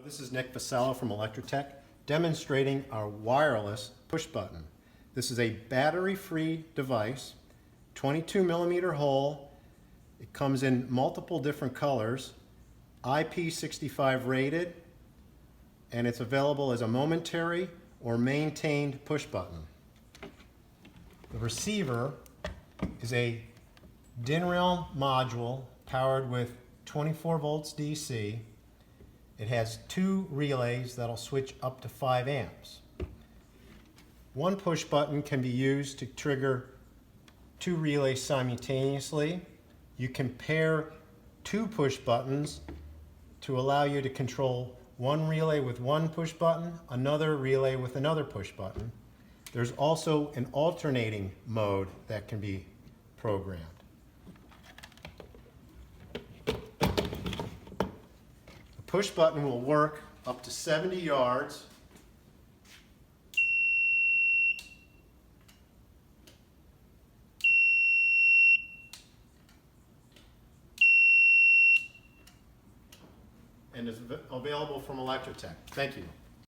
This is Nick Vasella from Electrotech demonstrating our wireless push button. This is a battery-free device, 22 millimeter hole. It comes in multiple different colors, IP65 rated, and it's available as a momentary or maintained push button. The receiver is a DIN rail module powered with 24 volts DC. It has two relays that'll switch up to 5 amps. One push button can be used to trigger two relays simultaneously. You can pair two push buttons to allow you to control one relay with one push button, another relay with another push button. There's also an alternating mode that can be programmed. The push button will work up to 70 yards. And is available from Electrotech. Thank you.